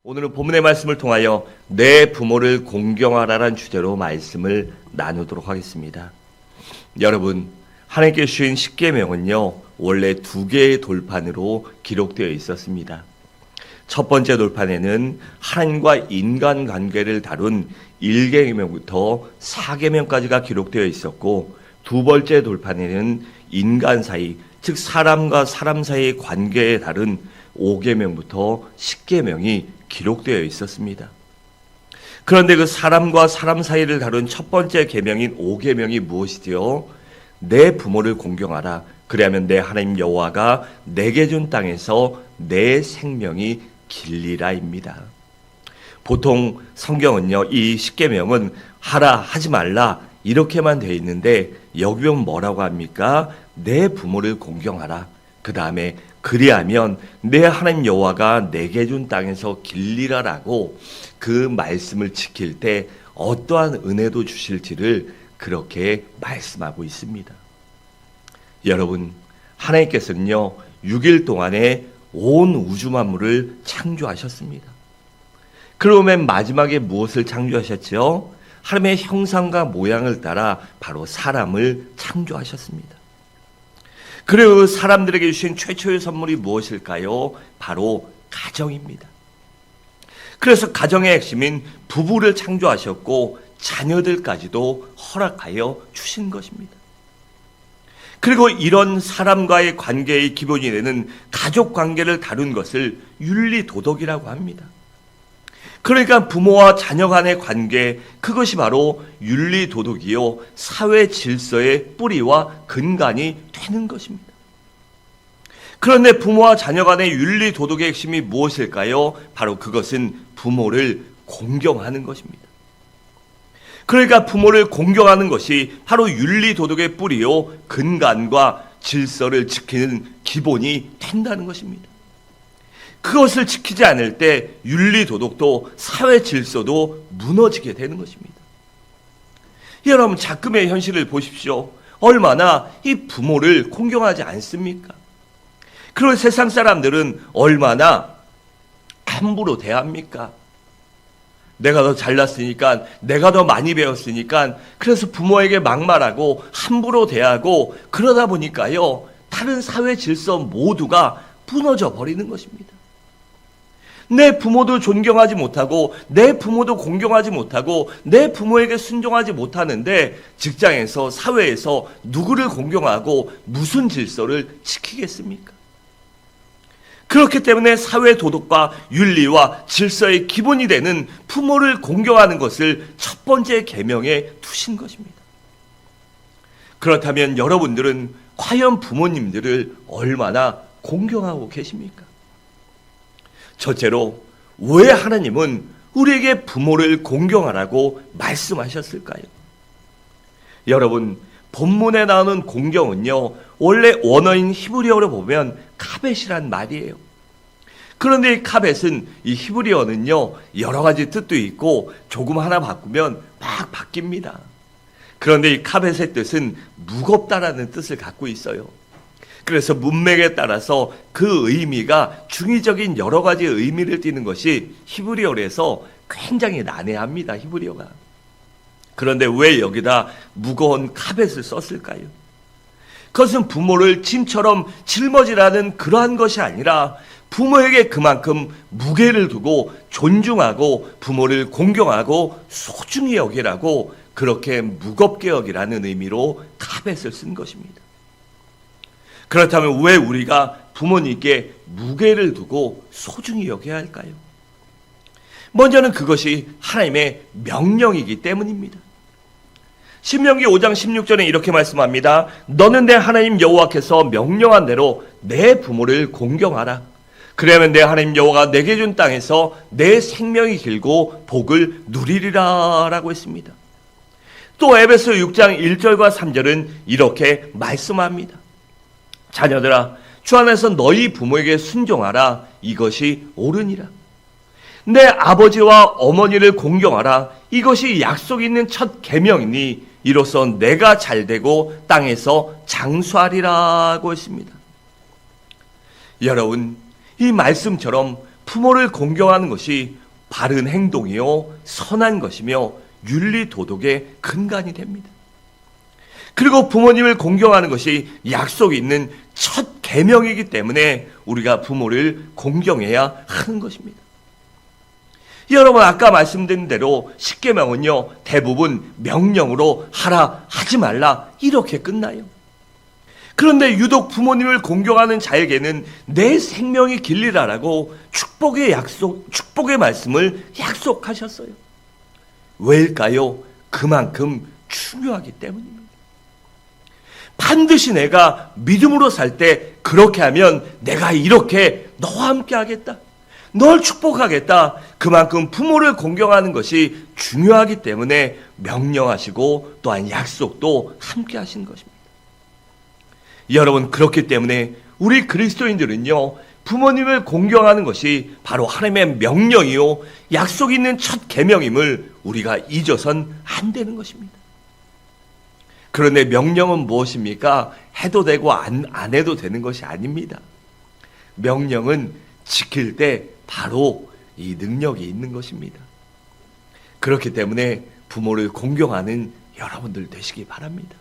오늘은 본문의 말씀을 통하여 내 부모를 공경하라는 주제로 말씀을 나누도록 하겠습니다. 여러분, 하나님께 주신 십계명은요, 원래 두 개의 돌판으로 기록되어 있었습니다. 첫 번째 돌판에는 하나님과 인간 관계를 다룬 1계명부터 4계명까지가 기록되어 있었고, 두 번째 돌판에는 인간 사이, 즉 사람과 사람 사이의 관계에 다룬 5계명부터 10계명이 기록되어 있었습니다. 그런데 그 사람과 사람 사이를 다룬 첫 번째 계명인 5계명이 무엇이지요? 내 부모를 공경하라. 그리하면 내 하나님 여호와가 내게 준 땅에서 내 생명이 길리라입니다. 보통 성경은요, 이 10계명은 하라, 하지 말라 이렇게만 되어 있는데 여기 보면 뭐라고 합니까? 내 부모를 공경하라. 그 다음에 그리하면 내 하나님 여호와가 내게 준 땅에서 길리라라고 그 말씀을 지킬 때 어떠한 은혜도 주실지를 그렇게 말씀하고 있습니다. 여러분, 하나님께서는요 6일 동안에 온 우주 만물을 창조하셨습니다. 그러면 마지막에 무엇을 창조하셨죠? 하나님의 형상과 모양을 따라 바로 사람을 창조하셨습니다. 그리고 사람들에게 주신 최초의 선물이 무엇일까요? 바로 가정입니다. 그래서 가정의 핵심인 부부를 창조하셨고 자녀들까지도 허락하여 주신 것입니다. 그리고 이런 사람과의 관계의 기본이 되는 가족 관계를 다룬 것을 윤리도덕이라고 합니다. 그러니까 부모와 자녀 간의 관계, 그것이 바로 윤리도덕이요 사회 질서의 뿌리와 근간이 되는 것입니다. 그런데 부모와 자녀 간의 윤리도덕의 핵심이 무엇일까요? 바로 그것은 부모를 공경하는 것입니다. 그러니까 부모를 공경하는 것이 바로 윤리도덕의 뿌리요 근간과 질서를 지키는 기본이 된다는 것입니다. 그것을 지키지 않을 때 윤리도덕도 사회 질서도 무너지게 되는 것입니다. 여러분, 작금의 현실을 보십시오. 얼마나 이 부모를 공경하지 않습니까? 그런 세상 사람들은 얼마나 함부로 대합니까? 내가 더 잘났으니까, 내가 더 많이 배웠으니까, 그래서 부모에게 막말하고 함부로 대하고 그러다 보니까요 다른 사회 질서 모두가 무너져 버리는 것입니다. 내 부모도 존경하지 못하고 내 부모도 공경하지 못하고 내 부모에게 순종하지 못하는데 직장에서 사회에서 누구를 공경하고 무슨 질서를 지키겠습니까? 그렇기 때문에 사회 도덕과 윤리와 질서의 기본이 되는 부모를 공경하는 것을 첫 번째 계명에 두신 것입니다. 그렇다면 여러분들은 과연 부모님들을 얼마나 공경하고 계십니까? 첫째로, 왜 하나님은 우리에게 부모를 공경하라고 말씀하셨을까요? 여러분, 본문에 나오는 공경은요 원래 원어인 히브리어로 보면 카벳이란 말이에요. 그런데 이 카벳은 이 히브리어는요 여러 가지 뜻도 있고 조금 하나 바꾸면 막 바뀝니다. 그런데 이 카벳의 뜻은 무겁다라는 뜻을 갖고 있어요. 그래서 문맥에 따라서 그 의미가 중의적인 여러 가지 의미를 띠는 것이 히브리어에서 굉장히 난해합니다. 히브리어가. 그런데 왜 여기다 무거운 카벳을 썼을까요? 그것은 부모를 짐처럼 짊어지라는 그러한 것이 아니라 부모에게 그만큼 무게를 두고 존중하고 부모를 공경하고 소중히 여기라고 그렇게 무겁게 여기라는 의미로 카벳을 쓴 것입니다. 그렇다면 왜 우리가 부모님께 무게를 두고 소중히 여겨야 할까요? 먼저는 그것이 하나님의 명령이기 때문입니다. 신명기 5장 16절에 이렇게 말씀합니다. 너는 내 하나님 여호와께서 명령한 대로 내 부모를 공경하라. 그러면 내 하나님 여호와가 내게 준 땅에서 내 생명이 길고 복을 누리리라 라고 했습니다. 또 에베소 6장 1절과 3절은 이렇게 말씀합니다. 자녀들아, 주 안에서 너희 부모에게 순종하라. 이것이 옳으니라. 내 아버지와 어머니를 공경하라. 이것이 약속 있는 첫 계명이니 이로써 내가 잘되고 땅에서 장수하리라고 했습니다. 여러분, 이 말씀처럼 부모를 공경하는 것이 바른 행동이요 선한 것이며 윤리 도덕의 근간이 됩니다. 그리고 부모님을 공경하는 것이 약속이 있는 첫 계명이기 때문에 우리가 부모를 공경해야 하는 것입니다. 여러분, 아까 말씀드린 대로 십계명은요 대부분 명령으로 하라 하지 말라 이렇게 끝나요. 그런데 유독 부모님을 공경하는 자에게는 내 생명이 길리라라고 축복의 말씀을 약속하셨어요. 왜일까요? 그만큼 중요하기 때문입니다. 반드시 내가 믿음으로 살 때 그렇게 하면 내가 이렇게 너와 함께 하겠다, 널 축복하겠다. 그만큼 부모를 공경하는 것이 중요하기 때문에 명령하시고 또한 약속도 함께 하신 것입니다. 여러분, 그렇기 때문에 우리 그리스도인들은요 부모님을 공경하는 것이 바로 하나님의 명령이요 약속 있는 첫 계명임을 우리가 잊어선 안 되는 것입니다. 그런데 명령은 무엇입니까? 해도 되고 안 해도 되는 것이 아닙니다. 명령은 지킬 때 바로 이 능력이 있는 것입니다. 그렇기 때문에 부모를 공경하는 여러분들 되시기 바랍니다.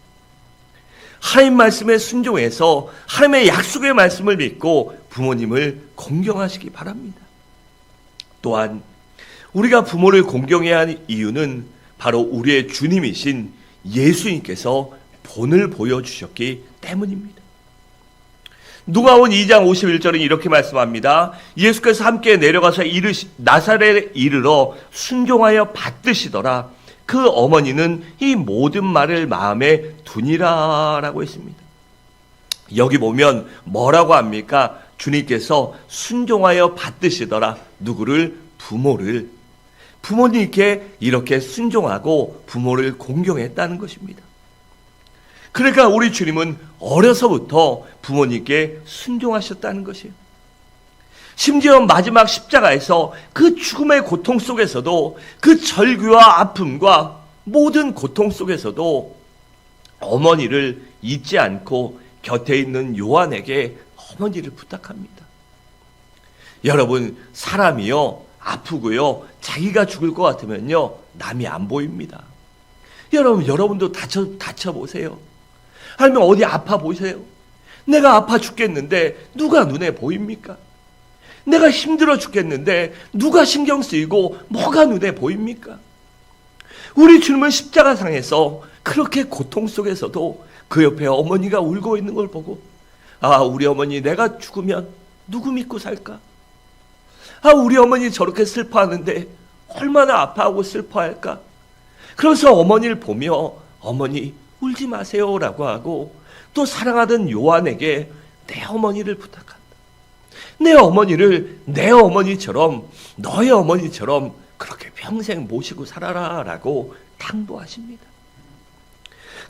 하나님 말씀에 순종해서 하나님의 약속의 말씀을 믿고 부모님을 공경하시기 바랍니다. 또한 우리가 부모를 공경해야 하는 이유는 바로 우리의 주님이신 예수님께서 본을 보여주셨기 때문입니다. 누가복음 2장 51절은 이렇게 말씀합니다. 예수께서 함께 내려가서 나사렛에 이르러 순종하여 받드시더라. 그 어머니는 이 모든 말을 마음에 두니라 라고 했습니다. 여기 보면 뭐라고 합니까? 주님께서 순종하여 받드시더라. 누구를? 부모를. 부모님께 이렇게 순종하고 부모를 공경했다는 것입니다. 그러니까 우리 주님은 어려서부터 부모님께 순종하셨다는 것이에요. 심지어 마지막 십자가에서 그 죽음의 고통 속에서도 그 절규와 아픔과 모든 고통 속에서도 어머니를 잊지 않고 곁에 있는 요한에게 어머니를 부탁합니다. 여러분, 사람이요 아프고요 자기가 죽을 것 같으면요 남이 안 보입니다. 여러분도 다쳐보세요. 아니면 어디 아파 보세요. 내가 아파 죽겠는데 누가 눈에 보입니까? 내가 힘들어 죽겠는데 누가 신경 쓰이고 뭐가 눈에 보입니까? 우리 주님은 십자가상에서 그렇게 고통 속에서도 그 옆에 어머니가 울고 있는 걸 보고, 아, 우리 어머니 내가 죽으면 누구 믿고 살까? 아, 우리 어머니 저렇게 슬퍼하는데 얼마나 아파하고 슬퍼할까? 그래서 어머니를 보며 어머니 울지 마세요라고 하고 또 사랑하던 요한에게 내 어머니를 부탁한다. 내 어머니를 내 어머니처럼, 너의 어머니처럼 그렇게 평생 모시고 살아라라고 당부하십니다.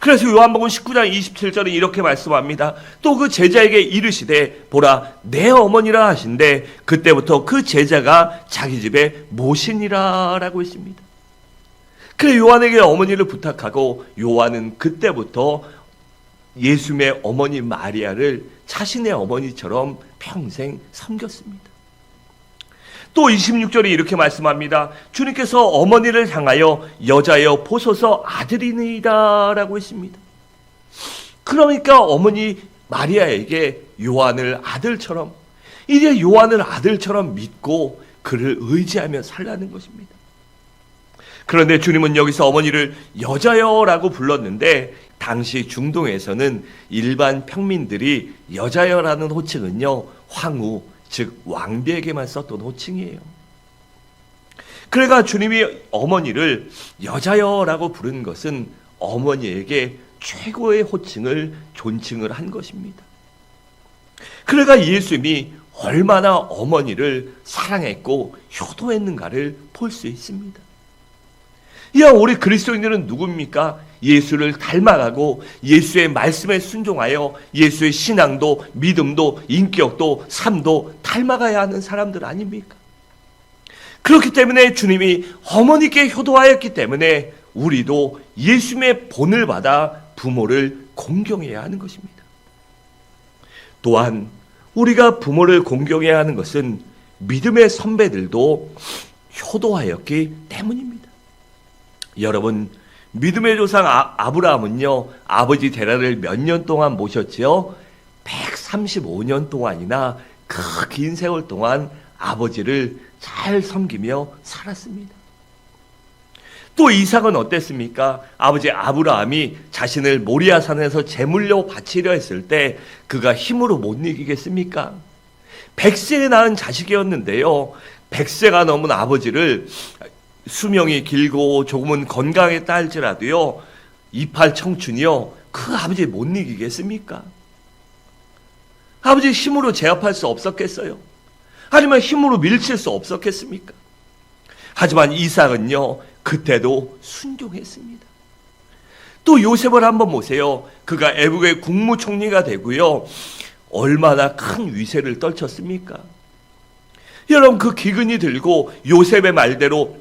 그래서 요한복음 19장 27절에 이렇게 말씀합니다. 또 그 제자에게 이르시되 보라 내 어머니라 하신대 그때부터 그 제자가 자기 집에 모시니라 라고 했습니다. 그래 요한에게 어머니를 부탁하고 요한은 그때부터 예수님의 어머니 마리아를 자신의 어머니처럼 평생 섬겼습니다. 또 26절에 이렇게 말씀합니다. 주님께서 어머니를 향하여 여자여 보소서 아들이니이다 라고 했습니다. 그러니까 어머니 마리아에게 요한을 아들처럼, 이제 요한을 아들처럼 믿고 그를 의지하며 살라는 것입니다. 그런데 주님은 여기서 어머니를 여자여라고 불렀는데 당시 중동에서는 일반 평민들이 여자여라는 호칭은요 황후, 즉 왕비에게만 썼던 호칭이에요. 그러니까 주님이 어머니를 여자여라고 부른 것은 어머니에게 최고의 호칭을 존칭을 한 것입니다. 그러니까 예수님이 얼마나 어머니를 사랑했고 효도했는가를 볼 수 있습니다. 야, 우리 그리스도인들은 누굽니까? 예수를 닮아가고 예수의 말씀에 순종하여 예수의 신앙도 믿음도 인격도 삶도 닮아가야 하는 사람들 아닙니까? 그렇기 때문에 주님이 어머니께 효도하였기 때문에 우리도 예수님의 본을 받아 부모를 공경해야 하는 것입니다. 또한 우리가 부모를 공경해야 하는 것은 믿음의 선배들도 효도하였기 때문입니다. 여러분, 믿음의 조상 아브라함은요, 아버지 데라를 몇 년 동안 모셨지요? 135년 동안이나 그 긴 세월 동안 아버지를 잘 섬기며 살았습니다. 또 이삭은 어땠습니까? 아버지 아브라함이 자신을 모리아산에서 제물로 바치려 했을 때 그가 힘으로 못 이기겠습니까? 100세에 낳은 자식이었는데요. 100세가 넘은 아버지를 수명이 길고 조금은 건강했다 할지라도요, 이팔 청춘이요, 그 아버지 못 이기겠습니까? 아버지 힘으로 제압할 수 없었겠어요? 아니면 힘으로 밀칠 수 없었겠습니까? 하지만 이삭은요, 그때도 순종했습니다. 또 요셉을 한번 보세요. 그가 애국의 국무총리가 되고요, 얼마나 큰 위세를 떨쳤습니까? 여러분, 그 기근이 들고 요셉의 말대로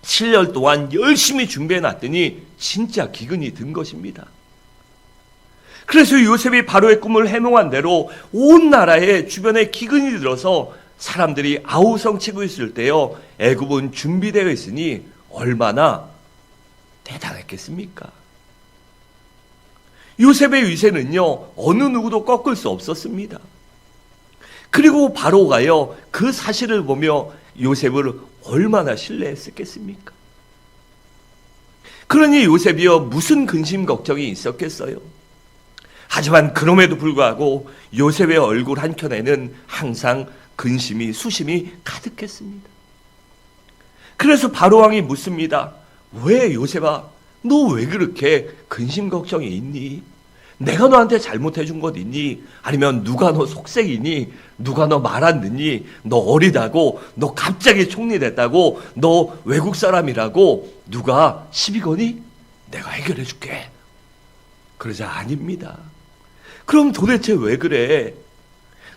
7년 동안 열심히 준비해 놨더니 진짜 기근이 든 것입니다. 그래서 요셉이 바로의 꿈을 해몽한 대로 온 나라에 주변에 기근이 들어서 사람들이 아우성치고 있을 때요, 애굽은 준비되어 있으니 얼마나 대단했겠습니까? 요셉의 위세는요, 어느 누구도 꺾을 수 없었습니다. 그리고 바로가요, 그 사실을 보며 요셉을 얼마나 신뢰했었겠습니까? 그러니 요셉이요, 무슨 근심 걱정이 있었겠어요? 하지만 그럼에도 불구하고 요셉의 얼굴 한켠에는 항상 근심이, 수심이 가득했습니다. 그래서 바로왕이 묻습니다. 왜 요셉아, 너 왜 그렇게 근심 걱정이 있니? 내가 너한테 잘못해 준 것 있니? 아니면 누가 너 속색이니? 누가 너 말 안 듣니? 너 어리다고? 너 갑자기 총리 됐다고? 너 외국 사람이라고? 누가 시비 거니? 내가 해결해 줄게. 그러자 아닙니다. 그럼 도대체 왜 그래?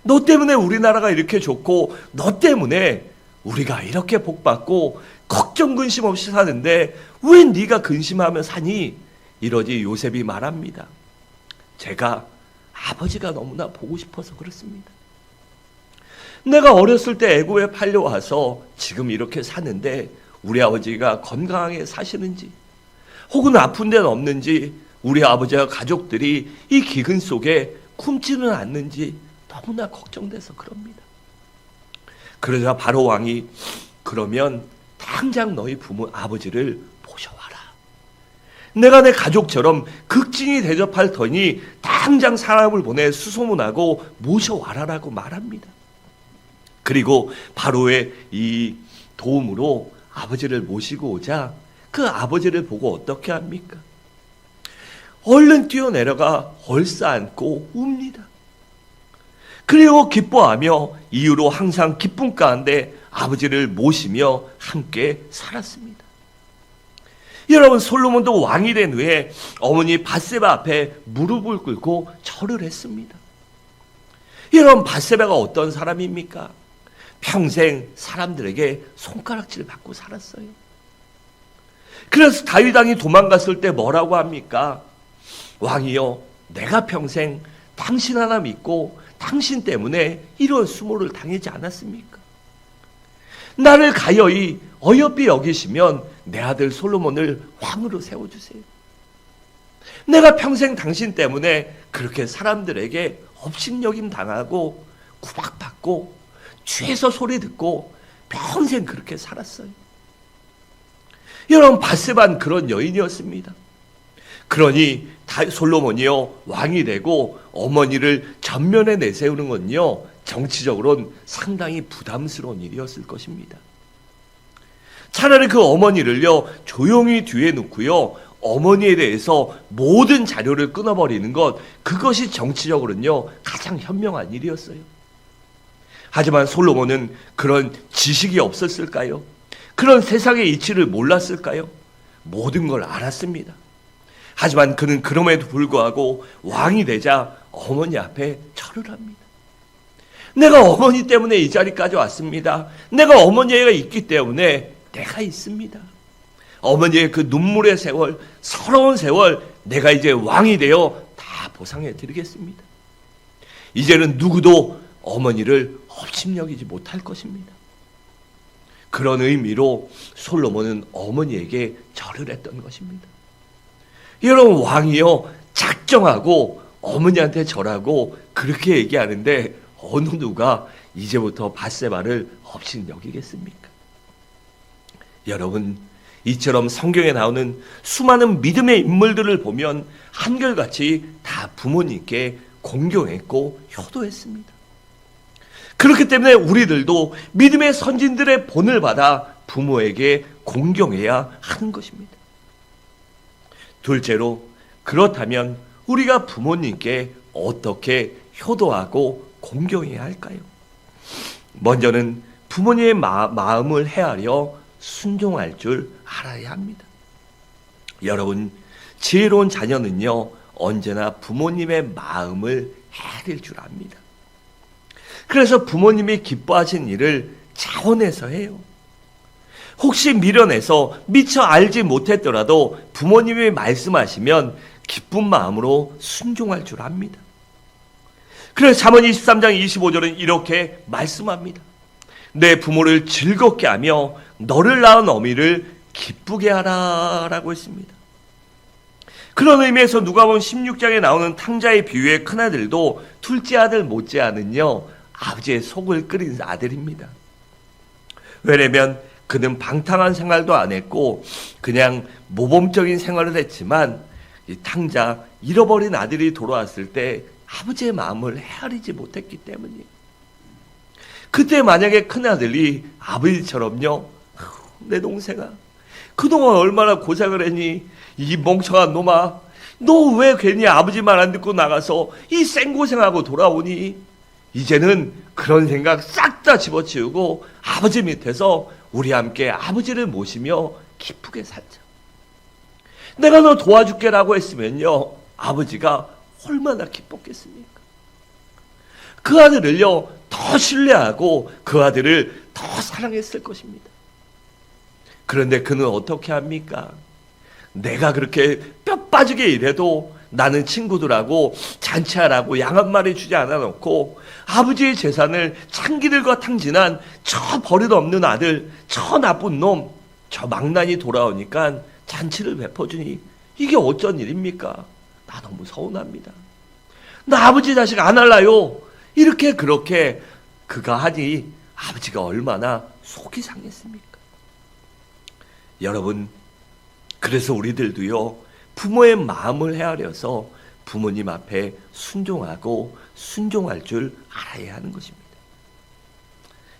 너 때문에 우리나라가 이렇게 좋고 너 때문에 우리가 이렇게 복받고 걱정 근심 없이 사는데 왜 네가 근심하며 사니? 이러지 요셉이 말합니다. 제가 아버지가 너무나 보고 싶어서 그렇습니다. 내가 어렸을 때 애굽에 팔려와서 지금 이렇게 사는데 우리 아버지가 건강하게 사시는지 혹은 아픈 데는 없는지 우리 아버지와 가족들이 이 기근 속에 굶지는 않는지 너무나 걱정돼서 그럽니다. 그러자 바로 왕이 그러면 당장 너희 아버지를 모셔와라. 내가 내 가족처럼 극진히 대접할 터니 당장 사람을 보내 수소문하고 모셔와라라고 말합니다. 그리고 바로의 이 도움으로 아버지를 모시고 오자 그 아버지를 보고 어떻게 합니까? 얼른 뛰어내려가 얼싸안고 웁니다. 그리고 기뻐하며 이후로 항상 기쁨 가운데 아버지를 모시며 함께 살았습니다. 여러분, 솔로몬도 왕이 된 후에 어머니 밧세바 앞에 무릎을 꿇고 절을 했습니다. 여러분, 밧세바가 어떤 사람입니까? 평생 사람들에게 손가락질 받고 살았어요. 그래서 다윗 왕이 도망갔을 때 뭐라고 합니까? 왕이여, 내가 평생 당신 하나 믿고 당신 때문에 이런 수모를 당하지 않았습니까? 나를 가여이 어여삐 여기시면 내 아들 솔로몬을 왕으로 세워주세요. 내가 평생 당신 때문에 그렇게 사람들에게 업신여김 당하고 구박받고 죄서 소리 듣고 평생 그렇게 살았어요. 여러분, 밧세바는 그런 여인이었습니다. 그러니 솔로몬이요 왕이 되고 어머니를 전면에 내세우는 건요 정치적으로는 상당히 부담스러운 일이었을 것입니다. 차라리 그 어머니를요 조용히 뒤에 놓고요 어머니에 대해서 모든 자료를 끊어버리는 것, 그것이 정치적으로는요 가장 현명한 일이었어요. 하지만 솔로몬은 그런 지식이 없었을까요? 그런 세상의 이치를 몰랐을까요? 모든 걸 알았습니다. 하지만 그는 그럼에도 불구하고 왕이 되자 어머니 앞에 절을 합니다. 내가 어머니 때문에 이 자리까지 왔습니다. 내가 어머니가 있기 때문에 내가 있습니다. 어머니의 그 눈물의 세월, 서러운 세월, 내가 이제 왕이 되어 다 보상해 드리겠습니다. 이제는 누구도 어머니를 업신여기지 못할 것입니다. 그런 의미로 솔로몬은 어머니에게 절을 했던 것입니다. 여러분, 왕이요 작정하고 어머니한테 절하고 그렇게 얘기하는데 어느 누가 이제부터 밧세바를 업신여기겠습니까? 여러분, 이처럼 성경에 나오는 수많은 믿음의 인물들을 보면 한결같이 다 부모님께 공경했고 효도했습니다. 그렇기 때문에 우리들도 믿음의 선진들의 본을 받아 부모에게 공경해야 하는 것입니다. 둘째로, 그렇다면 우리가 부모님께 어떻게 효도하고 공경해야 할까요? 먼저는 부모님의 마음을 헤아려 순종할 줄 알아야 합니다. 여러분, 지혜로운 자녀는요 언제나 부모님의 마음을 헤아릴 줄 압니다. 그래서 부모님이 기뻐하신 일을 자원해서 해요. 혹시 미련해서 미처 알지 못했더라도 부모님이 말씀하시면 기쁜 마음으로 순종할 줄 압니다. 그래서 잠언 23장 25절은 이렇게 말씀합니다. 내 부모를 즐겁게 하며 너를 낳은 어미를 기쁘게 하라 라고 했습니다. 그런 의미에서 누가복음 16장에 나오는 탕자의 비유의 큰아들도 둘째 아들 못지않은요 아버지의 속을 끓인 아들입니다. 왜냐면 그는 방탕한 생활도 안 했고 그냥 모범적인 생활을 했지만 이 탕자 잃어버린 아들이 돌아왔을 때 아버지의 마음을 헤아리지 못했기 때문이에요. 그때 만약에 큰아들이 아버지처럼요, 내 동생아 그동안 얼마나 고생을 했니? 이 멍청한 놈아, 너 왜 괜히 아버지 말 안 듣고 나가서 이 생고생하고 돌아오니? 이제는 그런 생각 싹 다 집어치우고 아버지 밑에서 우리 함께 아버지를 모시며 기쁘게 살자. 내가 너 도와줄게라고 했으면요 아버지가 얼마나 기뻤겠습니까? 그 아들을요 더 신뢰하고 그 아들을 더 사랑했을 것입니다. 그런데 그는 어떻게 합니까? 내가 그렇게 뼈 빠지게 일해도 나는 친구들하고 잔치하라고 양 한 마리 주지 않아 놓고 아버지의 재산을 창기들과 탕진한 저 버릇없는 아들, 저 나쁜 놈, 저 망난이 돌아오니까 잔치를 베풀어주니 이게 어쩐 일입니까? 나 너무 서운합니다. 나 아버지 자식 안 할라요. 이렇게 그렇게 그가 하니 아버지가 얼마나 속이 상했습니까? 여러분, 그래서 우리들도요 부모의 마음을 헤아려서 부모님 앞에 순종하고 순종할 줄 알아야 하는 것입니다.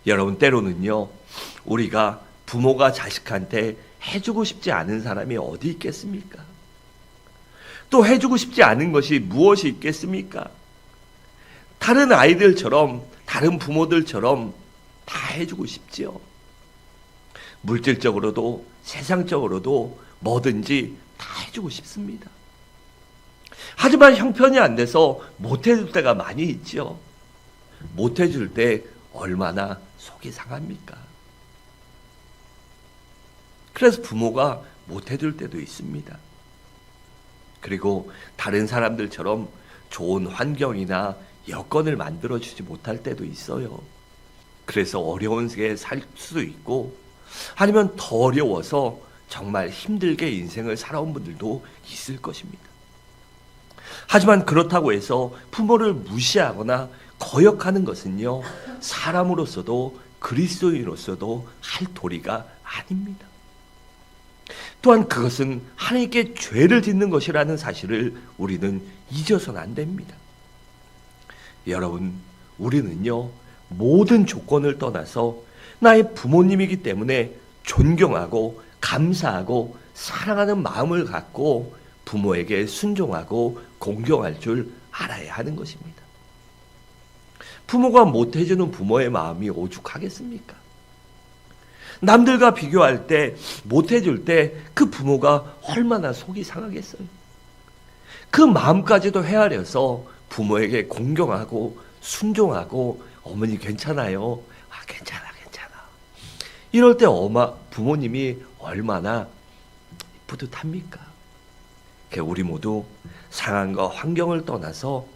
여러분, 때로는요 우리가 부모가 자식한테 해주고 싶지 않은 사람이 어디 있겠습니까? 또 해주고 싶지 않은 것이 무엇이 있겠습니까? 다른 아이들처럼 다른 부모들처럼 다 해주고 싶지요. 물질적으로도 세상적으로도 뭐든지 다 해주고 싶습니다. 하지만 형편이 안 돼서 못해줄 때가 많이 있죠. 못해줄 때 얼마나 속이 상합니까? 그래서 부모가 못해줄 때도 있습니다. 그리고 다른 사람들처럼 좋은 환경이나 여건을 만들어주지 못할 때도 있어요. 그래서 어려운 게 살 수도 있고 아니면 더 어려워서 정말 힘들게 인생을 살아온 분들도 있을 것입니다. 하지만 그렇다고 해서 부모를 무시하거나 거역하는 것은요 사람으로서도 그리스도인으로서도 할 도리가 아닙니다. 또한 그것은 하나님께 죄를 짓는 것이라는 사실을 우리는 잊어서는 안 됩니다. 여러분, 우리는요 모든 조건을 떠나서 나의 부모님이기 때문에 존경하고 감사하고 사랑하는 마음을 갖고 부모에게 순종하고 공경할 줄 알아야 하는 것입니다. 부모가 못해주는 부모의 마음이 오죽하겠습니까? 남들과 비교할 때 못해줄 때 그 부모가 얼마나 속이 상하겠어요. 그 마음까지도 헤아려서 부모에게 공경하고 순종하고 어머니 괜찮아요. 아, 괜찮아. 이럴 때 부모님이 얼마나 뿌듯합니까? 우리 모두 상황과 환경을 떠나서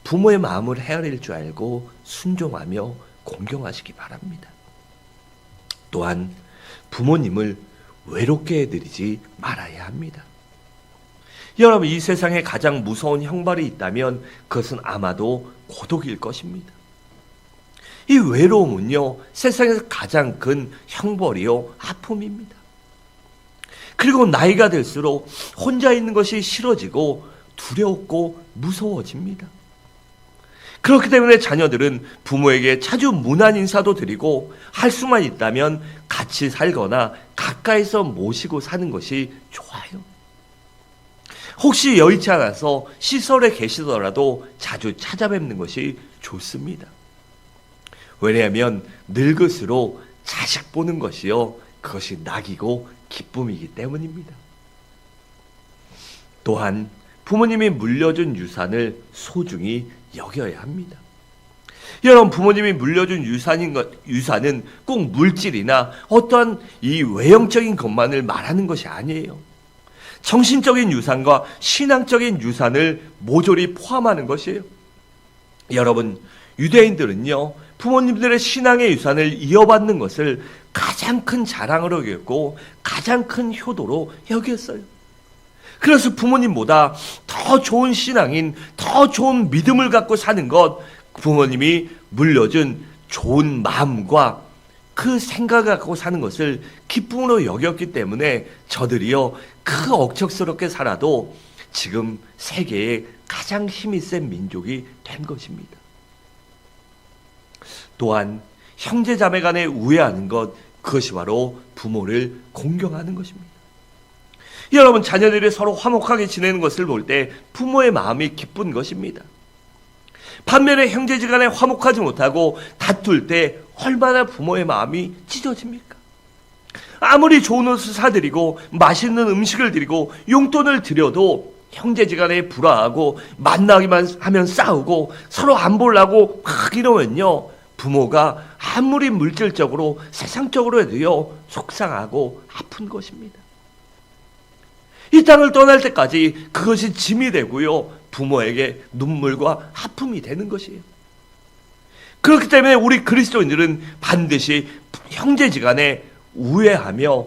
부모의 마음을 헤아릴 줄 알고 순종하며 공경하시기 바랍니다. 또한 부모님을 외롭게 해드리지 말아야 합니다. 여러분, 이 세상에 가장 무서운 형벌이 있다면 그것은 아마도 고독일 것입니다. 이 외로움은요, 세상에서 가장 큰 형벌이요, 아픔입니다. 그리고 나이가 들수록 혼자 있는 것이 싫어지고 두렵고 무서워집니다. 그렇기 때문에 자녀들은 부모에게 자주 문안 인사도 드리고 할 수만 있다면 같이 살거나 가까이서 모시고 사는 것이 좋아요. 혹시 여의치 않아서 시설에 계시더라도 자주 찾아뵙는 것이 좋습니다. 왜냐하면 늙을수록 자식 보는 것이요, 그것이 낙이고 기쁨이기 때문입니다. 또한 부모님이 물려준 유산을 소중히 여겨야 합니다. 여러분, 부모님이 물려준 유산은 꼭 물질이나 어떠한 이 외형적인 것만을 말하는 것이 아니에요. 정신적인 유산과 신앙적인 유산을 모조리 포함하는 것이에요. 여러분, 유대인들은요, 부모님들의 신앙의 유산을 이어받는 것을 가장 큰 자랑으로 여겼고 가장 큰 효도로 여겼어요. 그래서 부모님보다 더 좋은 신앙인, 더 좋은 믿음을 갖고 사는 것, 부모님이 물려준 좋은 마음과 그 생각을 갖고 사는 것을 기쁨으로 여겼기 때문에 저들이요, 그 억척스럽게 살아도 지금 세계에 가장 힘이 센 민족이 된 것입니다. 또한 형제 자매 간에 우애하는 것, 그것이 바로 부모를 공경하는 것입니다. 여러분, 자녀들이 서로 화목하게 지내는 것을 볼 때 부모의 마음이 기쁜 것입니다. 반면에 형제지간에 화목하지 못하고 다툴 때 얼마나 부모의 마음이 찢어집니까? 아무리 좋은 옷을 사드리고 맛있는 음식을 드리고 용돈을 드려도 형제지간에 불화하고 만나기만 하면 싸우고 서로 안 보려고 막 이러면요, 부모가 아무리 물질적으로 세상적으로 해도요, 속상하고 아픈 것입니다. 이 땅을 떠날 때까지 그것이 짐이 되고요, 부모에게 눈물과 아픔이 되는 것이에요. 그렇기 때문에 우리 그리스도인들은 반드시 형제지간에 우애하며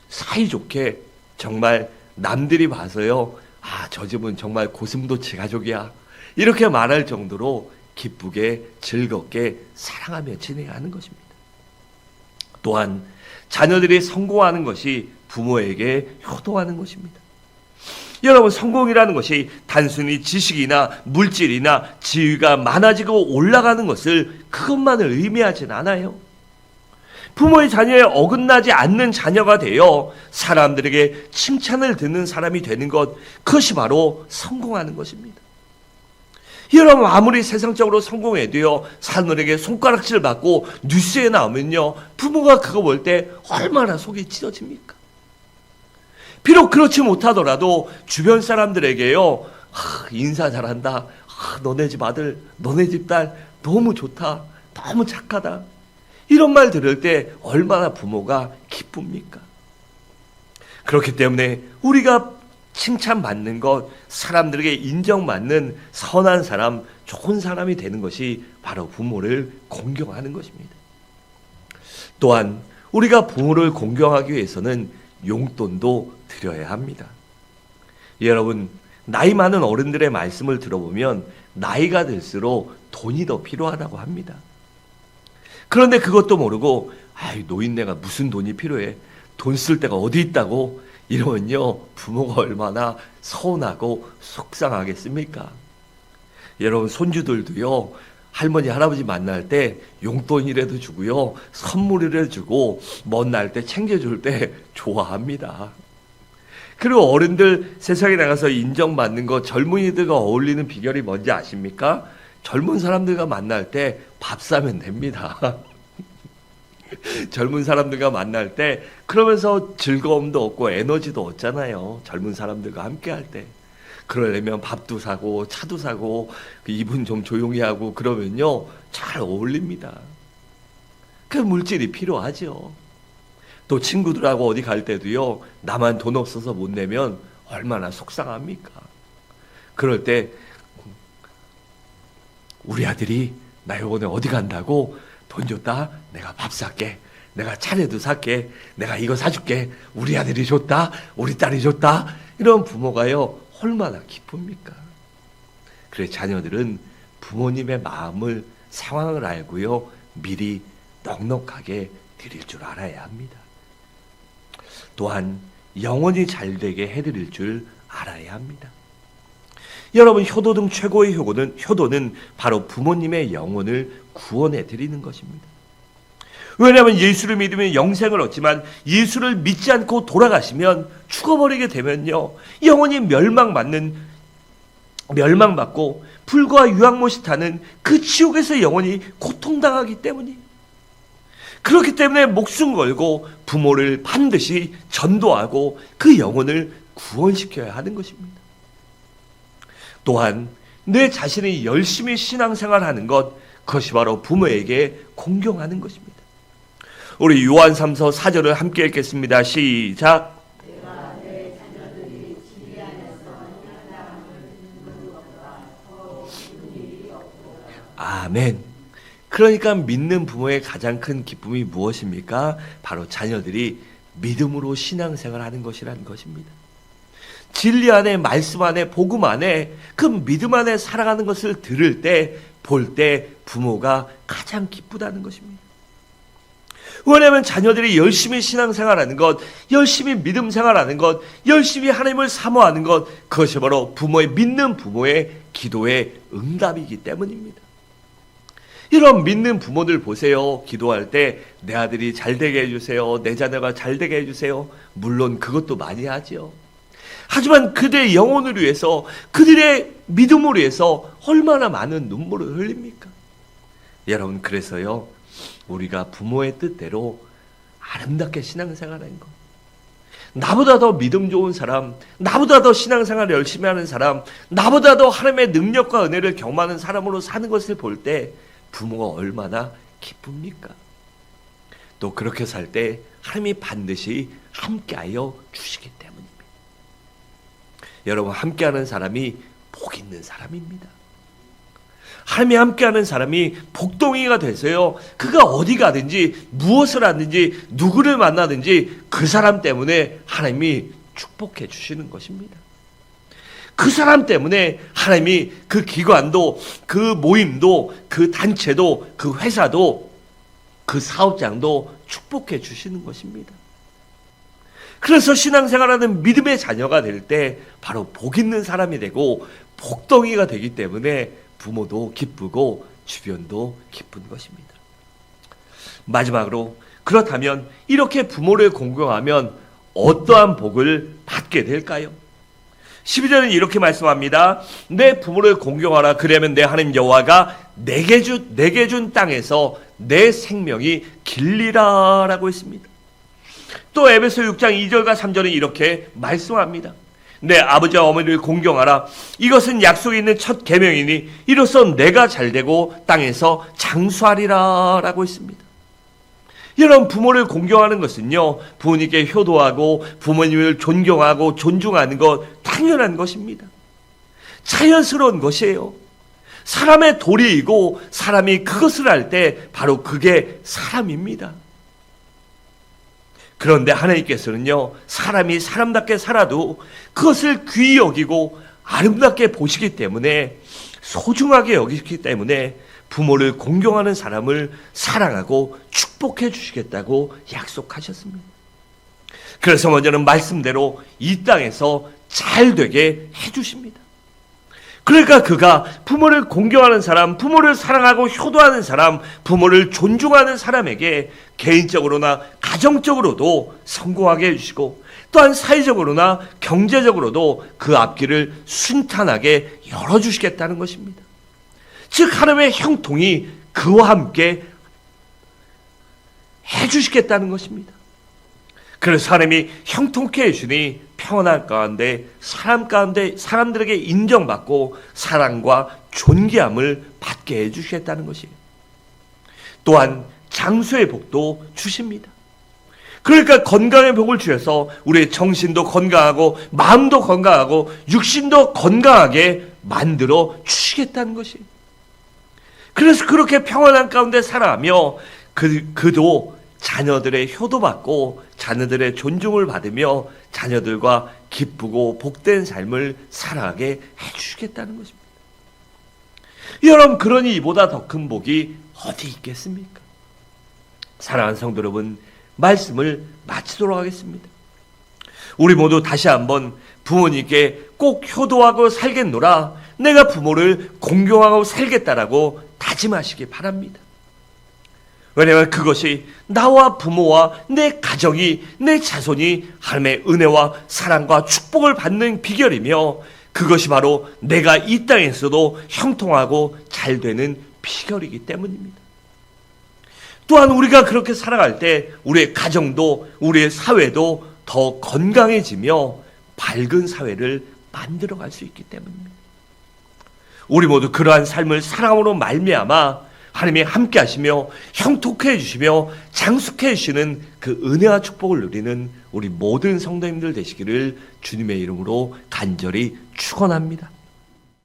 사이좋게, 정말 남들이 봐서요, 아, 저 집은 정말 고슴도치 가족이야, 이렇게 말할 정도로 기쁘게 즐겁게 사랑하며 지내야 하는 것입니다. 또한 자녀들이 성공하는 것이 부모에게 효도하는 것입니다. 여러분, 성공이라는 것이 단순히 지식이나 물질이나 지위가 많아지고 올라가는 것을 그것만을 의미하진 않아요. 부모의 자녀에 어긋나지 않는 자녀가 되어 사람들에게 칭찬을 듣는 사람이 되는 것, 그것이 바로 성공하는 것입니다. 여러분, 아무리 세상적으로 성공해도요, 사람들에게 손가락질 받고 뉴스에 나오면요, 부모가 그거 볼 때 얼마나 속이 찢어집니까? 비록 그렇지 못하더라도 주변 사람들에게요, 인사 잘한다, 너네 집 아들, 너네 집 딸 너무 좋다, 너무 착하다, 이런 말 들을 때 얼마나 부모가 기쁩니까? 그렇기 때문에 우리가 칭찬받는 것, 사람들에게 인정받는 선한 사람, 좋은 사람이 되는 것이 바로 부모를 공경하는 것입니다. 또한 우리가 부모를 공경하기 위해서는 용돈도 드려야 합니다. 여러분, 나이 많은 어른들의 말씀을 들어보면 나이가 들수록 돈이 더 필요하다고 합니다. 그런데 그것도 모르고, 아이, 노인네가 무슨 돈이 필요해, 돈 쓸 데가 어디 있다고, 이러면요, 부모가 얼마나 서운하고 속상하겠습니까? 여러분, 손주들도요, 할머니 할아버지 만날 때 용돈이라도 주고요, 선물이라도 주고 먼 날 때 챙겨줄 때 좋아합니다. 그리고 어른들 세상에 나가서 인정받는 거, 젊은이들과 어울리는 비결이 뭔지 아십니까? 젊은 사람들과 만날 때 밥 사면 됩니다. 젊은 사람들과 만날 때 그러면서 즐거움도 얻고 에너지도 얻잖아요. 젊은 사람들과 함께 할 때. 그러려면 밥도 사고 차도 사고 입은 좀 조용히 하고 그러면요, 잘 어울립니다. 그 물질이 필요하죠. 또 친구들하고 어디 갈 때도요, 나만 돈 없어서 못 내면 얼마나 속상합니까? 그럴 때 우리 아들이 나 이번에 어디 간다고 돈 줬다? 내가 밥 살게. 내가 차례도 살게. 내가 이거 사줄게. 우리 아들이 줬다? 우리 딸이 줬다? 이런 부모가요, 얼마나 기쁩니까? 그래, 자녀들은 부모님의 마음을, 상황을 알고요, 미리 넉넉하게 드릴 줄 알아야 합니다. 또한 영혼이 잘되게 해드릴 줄 알아야 합니다. 여러분, 효도 등 최고의 효도는 바로 부모님의 영혼을 구원해 드리는 것입니다. 왜냐하면 예수를 믿으면 영생을 얻지만 예수를 믿지 않고 돌아가시면, 죽어버리게 되면요, 영혼이 멸망받고 불과 유황못이 타는 그 지옥에서 영혼이 고통당하기 때문이에요. 그렇기 때문에 목숨 걸고 부모를 반드시 전도하고 그 영혼을 구원시켜야 하는 것입니다. 또한 내 자신이 열심히 신앙생활하는 것, 그것이 바로 부모에게 공경하는 것입니다. 우리 요한 3서 4절을 함께 읽겠습니다. 시작. 아멘. 그러니까 믿는 부모의 가장 큰 기쁨이 무엇입니까? 바로 자녀들이 믿음으로 신앙생활하는 것이라는 것입니다. 진리 안에, 말씀 안에, 복음 안에, 그 믿음 안에 살아가는 것을 들을 때, 볼 때 부모가 가장 기쁘다는 것입니다. 왜냐하면 자녀들이 열심히 신앙생활하는 것, 열심히 믿음 생활하는 것, 열심히 하나님을 사모하는 것, 그것이 바로 믿는 부모의 기도의 응답이기 때문입니다. 이런 믿는 부모들 보세요. 기도할 때 내 아들이 잘되게 해주세요. 내 자녀가 잘되게 해주세요. 물론 그것도 많이 하죠. 하지만 그들의 영혼을 위해서, 그들의 믿음을 위해서 얼마나 많은 눈물을 흘립니까? 여러분, 그래서요, 우리가 부모의 뜻대로 아름답게 신앙생활하는 것, 나보다 더 믿음 좋은 사람, 나보다 더 신앙생활 열심히 하는 사람, 나보다 더 하나님의 능력과 은혜를 경험하는 사람으로 사는 것을 볼 때 부모가 얼마나 기쁩니까? 또 그렇게 살 때 하나님이 반드시 함께하여 주시기 때문입니다. 여러분, 함께하는 사람이 복 있는 사람입니다. 하나님이 함께하는 사람이 복덩이가 돼서요, 그가 어디 가든지 무엇을 하든지 누구를 만나든지 그 사람 때문에 하나님이 축복해 주시는 것입니다. 그 사람 때문에 하나님이 그 기관도, 그 모임도, 그 단체도, 그 회사도, 그 사업장도 축복해 주시는 것입니다. 그래서 신앙생활하는 믿음의 자녀가 될 때 바로 복 있는 사람이 되고 복덩이가 되기 때문에 부모도 기쁘고 주변도 기쁜 것입니다. 마지막으로, 그렇다면 이렇게 부모를 공경하면 어떠한 복을 받게 될까요? 12절은 이렇게 말씀합니다. 내 부모를 공경하라. 그러면 내 하나님 여호와가 내게 준 땅에서 내 생명이 길리라 라고 했습니다. 또 에베소 6장 2절과 3절은 이렇게 말씀합니다. 내 아버지와 어머니를 공경하라. 이것은 약속이 있는 첫 계명이니 이로써 내가 잘되고 땅에서 장수하리라 라고 했습니다. 여러분, 부모를 공경하는 것은요, 부모님께 효도하고 부모님을 존경하고 존중하는 것 당연한 것입니다. 자연스러운 것이에요. 사람의 도리이고 사람이 그것을 할 때 바로 그게 사람입니다. 그런데 하나님께서는요, 사람이 사람답게 살아도 그것을 귀히 여기고 아름답게 보시기 때문에, 소중하게 여기기 때문에 부모를 공경하는 사람을 사랑하고 축복해 주시겠다고 약속하셨습니다. 그래서 먼저는 말씀대로 이 땅에서 잘 되게 해주십니다. 그러니까 그가 부모를 공경하는 사람, 부모를 사랑하고 효도하는 사람, 부모를 존중하는 사람에게 개인적으로나 가정적으로도 성공하게 해주시고, 또한 사회적으로나 경제적으로도 그 앞길을 순탄하게 열어주시겠다는 것입니다. 즉, 하나님의 형통이 그와 함께 해주시겠다는 것입니다. 그래서 하나님이 형통케 해주니 평안할 가운데, 사람들에게 인정받고 사랑과 존귀함을 받게 해주시겠다는 것이에요. 또한 장수의 복도 주십니다. 그러니까 건강의 복을 주셔서 우리의 정신도 건강하고 마음도 건강하고 육신도 건강하게 만들어 주시겠다는 것이. 그래서 그렇게 평안한 가운데 살아가며 그도 자녀들의 효도받고 자녀들의 존중을 받으며 자녀들과 기쁘고 복된 삶을 살아가게 해주시겠다는 것입니다. 여러분, 그러니 이보다 더 큰 복이 어디 있겠습니까? 사랑하는 성도 여러분, 말씀을 마치도록 하겠습니다. 우리 모두 다시 한번 부모님께 꼭 효도하고 살겠노라, 내가 부모를 공경하고 살겠다라고 다짐하시기 바랍니다. 왜냐하면 그것이 나와 부모와 내 가정이, 내 자손이 하나님의 은혜와 사랑과 축복을 받는 비결이며, 그것이 바로 내가 이 땅에서도 형통하고 잘 되는 비결이기 때문입니다. 또한 우리가 그렇게 살아갈 때 우리의 가정도 우리의 사회도 더 건강해지며 밝은 사회를 만들어갈 수 있기 때문입니다. 우리 모두 그러한 삶을 살아감으로 말미암아 하나님이 함께 하시며 형통케 해주시며 장숙해 해주시는 그 은혜와 축복을 누리는 우리 모든 성도님들 되시기를 주님의 이름으로 간절히 축원합니다.